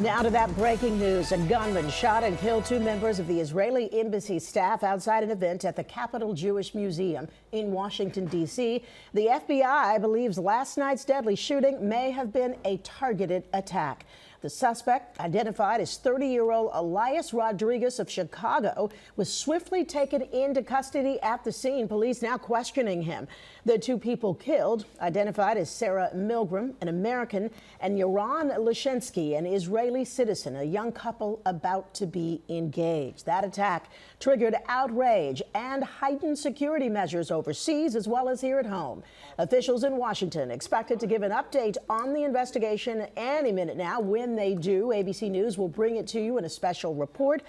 Now to that breaking news. A gunman shot and killed 2 members of the Israeli embassy staff outside an event at the Capital Jewish Museum in Washington, D.C. The FBI believes last night's deadly shooting may have been a targeted attack. The suspect, identified as 30-year-old Elias Rodriguez of Chicago, was swiftly taken into custody at the scene. Police now questioning him. The 2 people killed, identified as Sarah Milgram, an American, and Yaron Lashinsky, an Israeli citizen, a young couple about to be engaged. That attack triggered outrage and heightened security measures overseas as well as here at home. Officials in Washington expected to give an update on the investigation any minute now. When they do, ABC News will bring it to you in a special report.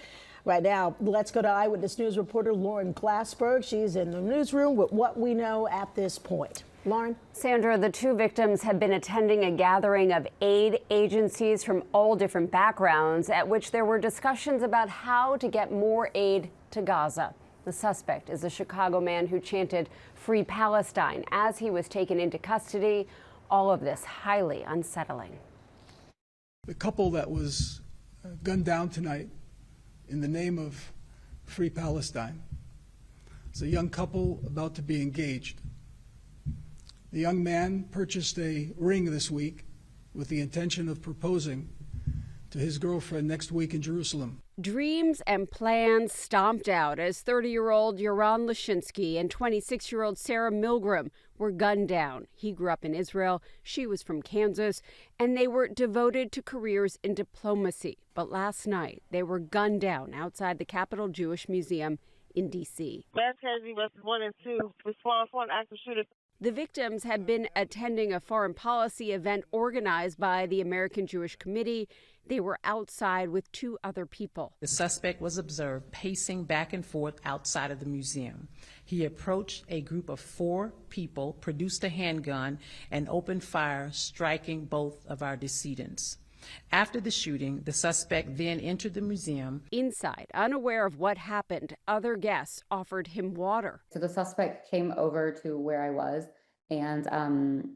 Right now, let's go to Eyewitness News reporter Lauren Glassberg. She's in the newsroom with what we know at this point. Lauren? Sandra, the 2 victims had been attending a gathering of aid agencies from all different backgrounds at which there were discussions about how to get more aid to Gaza. The suspect is a Chicago man who chanted "Free Palestine" as he was taken into custody. All of this highly unsettling. The couple that was gunned down tonight in the name of Free Palestine is a young couple about to be engaged. The young man purchased a ring this week with the intention of proposing to his girlfriend next week in Jerusalem. Dreams and plans stomped out as 30-year-old Yaron Lashinsky and 26-year-old Sarah Milgram were gunned down. He grew up in Israel, she was from Kansas, and they were devoted to careers in diplomacy. But last night, they were gunned down outside the Capital Jewish Museum in D.C. Mass casualty versus 1 and 2. Response 1, active shooter. The victims had been attending a foreign policy event organized by the American Jewish Committee. They were outside with 2 other people. The suspect was observed pacing back and forth outside of the museum. He approached a group of 4 people, produced a handgun, and opened fire, striking both of our decedents. After the shooting, the suspect then entered the museum. Inside, unaware of what happened, other guests offered him water. So the suspect came over to where I was, and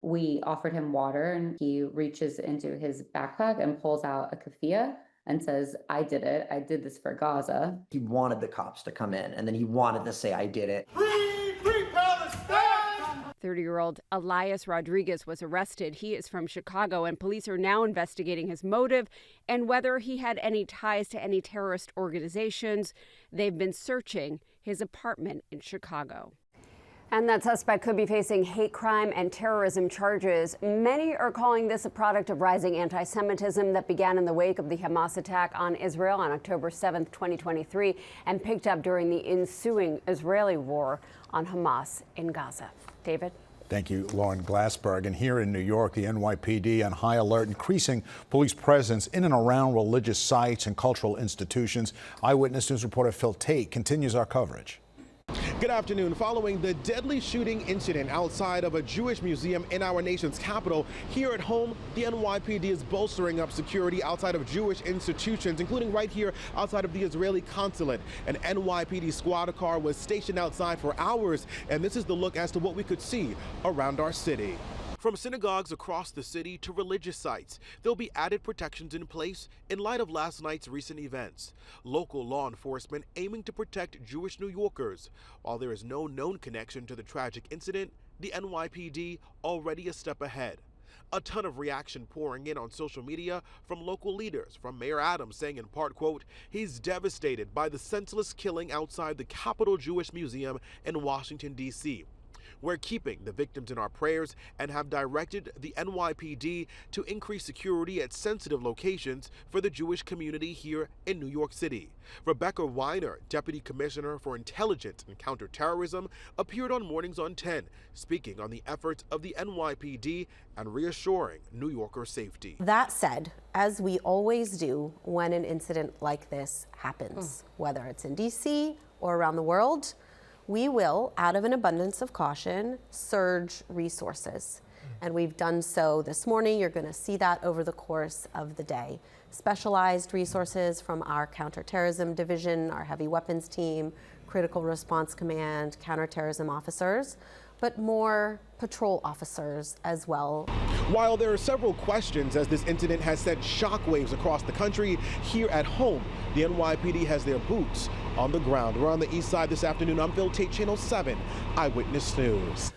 we offered him water, and he reaches into his backpack and pulls out a keffiyeh and says, "I did it. I did this for Gaza." He wanted the cops to come in, and then he wanted to say, "I did it." Free Palestine! 30-year-old Elias Rodriguez was arrested. He is from Chicago, and police are now investigating his motive and whether he had any ties to any terrorist organizations. They've been searching his apartment in Chicago. And that suspect could be facing hate crime and terrorism charges. Many are calling this a product of rising anti-Semitism that began in the wake of the Hamas attack on Israel on October 7th, 2023, and picked up during the ensuing Israeli war on Hamas in Gaza. David? Thank you, Lauren Glassberg. And here in New York, the NYPD on high alert, increasing police presence in and around religious sites and cultural institutions. Eyewitness News reporter Phil Taitt continues our coverage. Good afternoon. Following the deadly shooting incident outside of a Jewish museum in our nation's capital, here at home, the NYPD is bolstering up security outside of Jewish institutions, including right here outside of the Israeli consulate. An NYPD squad car was stationed outside for hours, and this is the look as to what we could see around our city. From synagogues across the city to religious sites, there'll be added protections in place in light of last night's recent events. Local law enforcement aiming to protect Jewish New Yorkers. While there is no known connection to the tragic incident, the NYPD already a step ahead. A ton of reaction pouring in on social media from local leaders, from Mayor Adams saying in part, quote, he's devastated by the senseless killing outside the Capital Jewish Museum in Washington, D.C. We're keeping the victims in our prayers and have directed the NYPD to increase security at sensitive locations for the Jewish community here in New York City. Rebecca Weiner, Deputy Commissioner for Intelligence and Counterterrorism, appeared on Mornings on 10, speaking on the efforts of the NYPD and reassuring New Yorker safety. That said, as we always do when an incident like this happens, whether it's in D.C. or around the world, we will, out of an abundance of caution, surge resources. And we've done so this morning. You're going to see that over the course of the day. Specialized resources from our counterterrorism division, our heavy weapons team, critical response command, counterterrorism officers but more patrol officers as well. While there are several questions as this incident has sent shockwaves across the country, here at home, the NYPD has their boots on the ground. We're on the east side this afternoon. I'm Phil Taitt, Channel 7 Eyewitness News.